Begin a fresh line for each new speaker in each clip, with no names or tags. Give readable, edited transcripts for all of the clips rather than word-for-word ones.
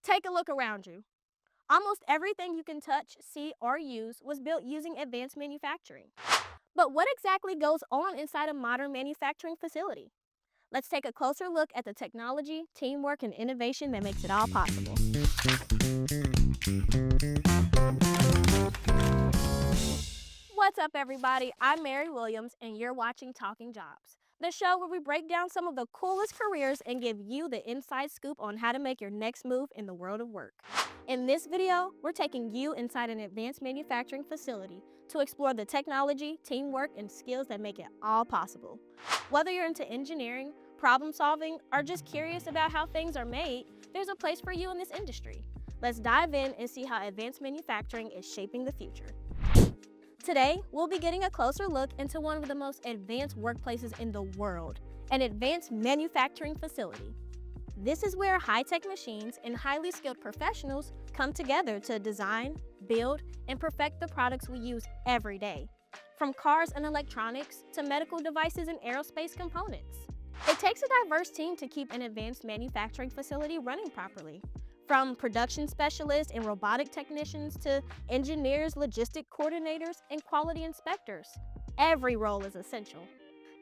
Take a look around you. Almost everything you can touch, see, or use was built using advanced manufacturing. But what exactly goes on inside a modern manufacturing facility? Let's take a closer look at the technology, teamwork, and innovation that makes it all possible. What's up, everybody? I'm Mary Williams, and you're watching Talking Jobs, the show where we break down some of the coolest careers and give you the inside scoop on how to make your next move in the world of work. In this video, we're taking you inside an advanced manufacturing facility to explore the technology, teamwork, and skills that make it all possible. Whether you're into engineering, problem solving, or just curious about how things are made, there's a place for you in this industry. Let's dive in and see how advanced manufacturing is shaping the future. Today, we'll be getting a closer look into one of the most advanced workplaces in the world, an advanced manufacturing facility. This is where high-tech machines and highly skilled professionals come together to design, build, and perfect the products we use every day, from cars and electronics to medical devices and aerospace components. It takes a diverse team to keep an advanced manufacturing facility running properly. From production specialists and robotic technicians to engineers, logistic coordinators, and quality inspectors, every role is essential.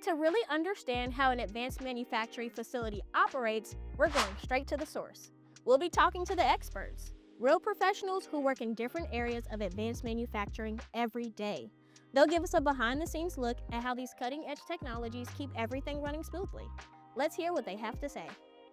To really understand how an advanced manufacturing facility operates, we're going straight to the source. We'll be talking to the experts, real professionals who work in different areas of advanced manufacturing every day. They'll give us a behind-the-scenes look at how these cutting-edge technologies keep everything running smoothly. Let's hear what they have to say.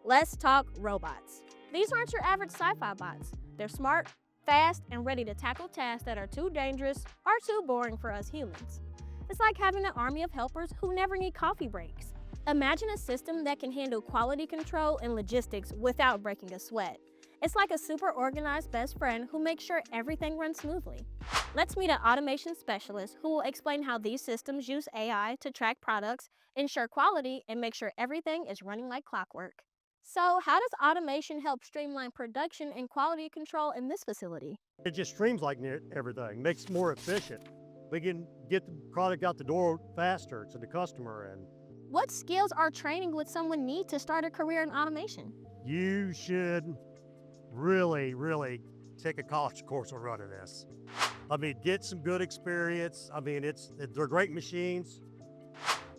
Let's talk robots. These aren't your average sci-fi bots. They're smart, fast, and ready to tackle tasks that are too dangerous or too boring for us humans. It's like having an army of helpers who never need coffee breaks. Imagine a system that can handle quality control and logistics without breaking a sweat. It's like a super organized best friend who makes sure everything runs smoothly. Let's meet an automation specialist who will explain how these systems use AI to track products, ensure quality, and make sure everything is running like clockwork. So, how does automation help streamline production and quality control in this facility?
It just streamlines everything, makes it more efficient. We can get the product out the door faster to the customer, and
What skills or training would someone need to start a career in automation?
you should really take a college course on running this. I mean, get some good experience. I mean, they're great machines.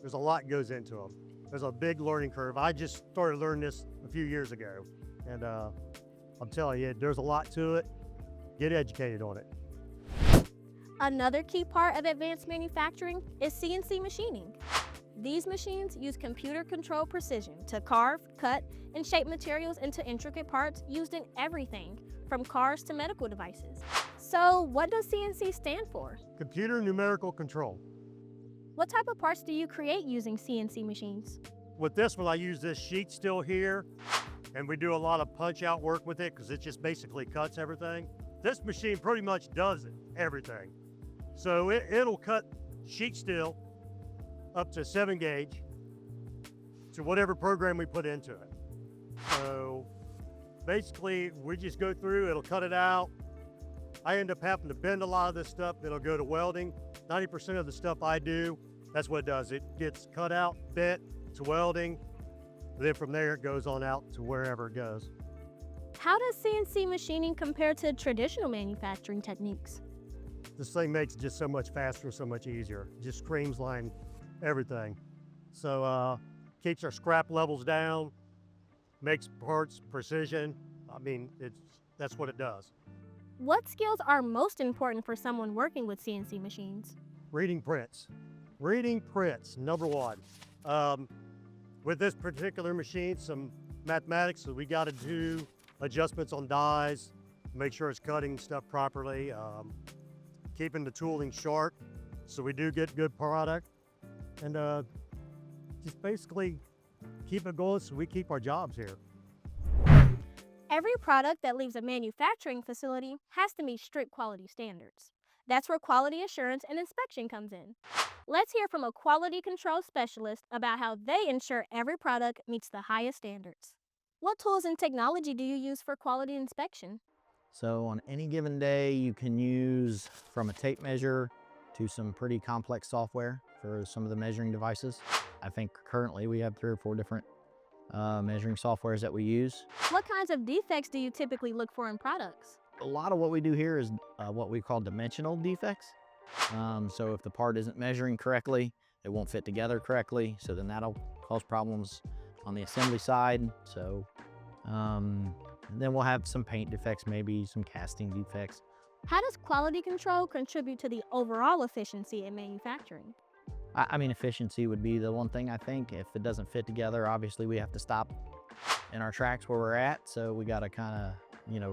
There's a lot goes into them. There's a big learning curve. I just started learning this a few years ago, and I'm telling you, there's a lot to it. Get educated on it.
Another key part of advanced manufacturing is CNC machining. These machines use computer-controlled precision to carve, cut, and shape materials into intricate parts used in everything, from cars to medical devices. So, what does CNC stand for?
Computer numerical control.
What type of parts do you create using CNC machines?
With this one, I use this sheet steel here, and we do a lot of punch-out work with it because it just basically cuts everything. This machine pretty much does everything. So it'll cut sheet steel up to 7 gauge to whatever program we put into it. So basically, we just go through, it'll cut it out. I end up having to bend a lot of this stuff, it'll go to welding. 90% of the stuff I do, that's what it does. It gets cut out, bent to welding, then from there it goes on out to wherever it goes.
How does CNC machining compare to traditional manufacturing techniques?
This thing makes it just so much faster, so much easier. Just streamlines everything. So keeps our scrap levels down, makes parts precision. I mean, that's what it does.
What skills are most important for someone working with CNC machines?
Reading prints. Reading prints, number one. With this particular machine, some mathematics, so we got to do adjustments on dies, make sure it's cutting stuff properly, keeping the tooling sharp so we do get good product, and just basically keep it going so we keep our jobs here.
Every product that leaves a manufacturing facility has to meet strict quality standards. That's where quality assurance and inspection comes in. Let's hear from a quality control specialist about how they ensure every product meets the highest standards. What tools and technology do you use for quality inspection?
So on any given day, you can use from a tape measure to some pretty complex software for some of the measuring devices. I think currently we have 3 or 4 different measuring softwares that we use.
What kinds of defects do you typically look for in products?
A lot of what we do here is what we call dimensional defects. So if the part isn't measuring correctly, it won't fit together correctly. So then that'll cause problems on the assembly side. So and then we'll have some paint defects, maybe some casting defects.
How does quality control contribute to the overall efficiency in manufacturing?
I mean, efficiency would be the one thing I think. If it doesn't fit together, obviously we have to stop in our tracks where we're at. So we got to kind of,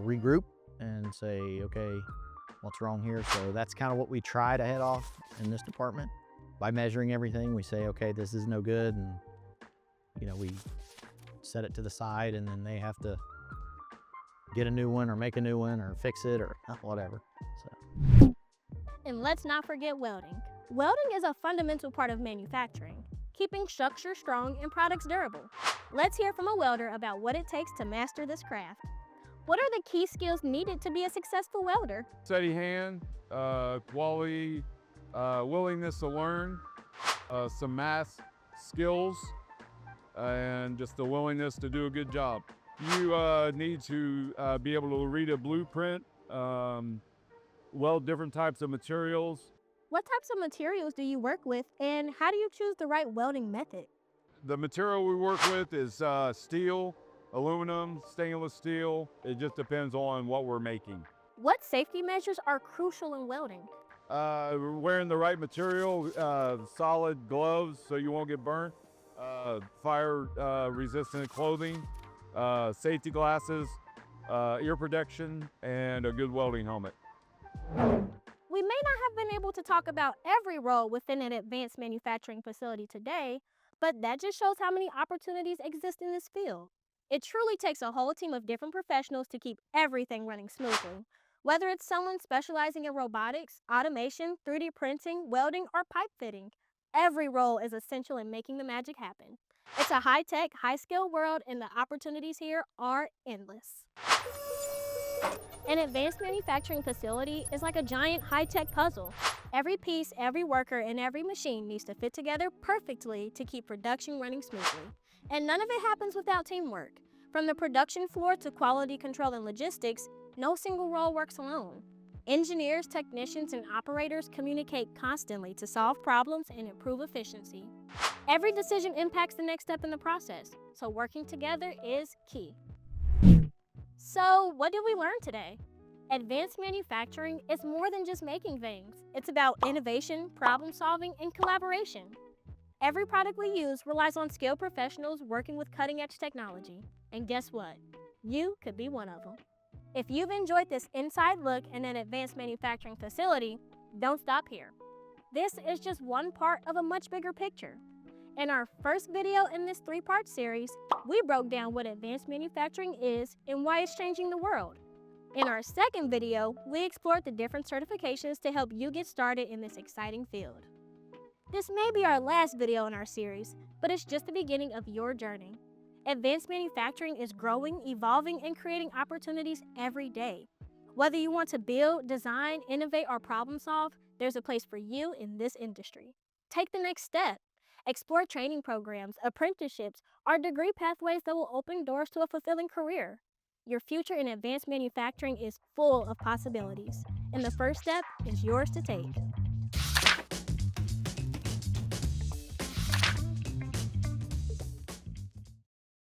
regroup and say, okay, what's wrong here? So that's kind of what we try to head off in this department. By measuring everything, we say, okay, this is no good. And, we set it to the side, and then they have to get a new one or make a new one or fix it or whatever. So.
And let's not forget welding. Welding is a fundamental part of manufacturing, keeping structure strong and products durable. Let's hear from a welder about what it takes to master this craft. What are the key skills needed to be a successful welder?
Steady hand, quality, willingness to learn, some math skills, and just the willingness to do a good job. You need to be able to read a blueprint, weld different types of materials.
What types of materials do you work with, and how do you choose the right welding method?
The material we work with is steel, aluminum, stainless steel. It just depends on what we're making.
What safety measures are crucial in welding?
We're wearing the right material, solid gloves so you won't get burnt, fire resistant clothing, safety glasses, ear protection, and a good welding helmet.
We may not have been able to talk about every role within an advanced manufacturing facility today, but that just shows how many opportunities exist in this field. It truly takes a whole team of different professionals to keep everything running smoothly. Whether it's someone specializing in robotics, automation, 3D printing, welding, or pipe fitting, every role is essential in making the magic happen. It's a high-tech, high-skill world, and the opportunities here are endless. An advanced manufacturing facility is like a giant high-tech puzzle. Every piece, every worker, and every machine needs to fit together perfectly to keep production running smoothly. And none of it happens without teamwork. From the production floor to quality control and logistics, no single role works alone. Engineers, technicians, and operators communicate constantly to solve problems and improve efficiency. Every decision impacts the next step in the process, so working together is key. So, what did we learn today? Advanced manufacturing is more than just making things. It's about innovation, problem solving, and collaboration. Every product we use relies on skilled professionals working with cutting-edge technology. And guess what? You could be one of them. If you've enjoyed this inside look in an advanced manufacturing facility, don't stop here. This is just one part of a much bigger picture. In our first video in this 3-part series, we broke down what advanced manufacturing is and why it's changing the world. In our second video, we explored the different certifications to help you get started in this exciting field. This may be our last video in our series, but it's just the beginning of your journey. Advanced manufacturing is growing, evolving, and creating opportunities every day. Whether you want to build, design, innovate, or problem solve, there's a place for you in this industry. Take the next step. Explore training programs, apprenticeships, or degree pathways that will open doors to a fulfilling career. Your future in advanced manufacturing is full of possibilities, and the first step is yours to take.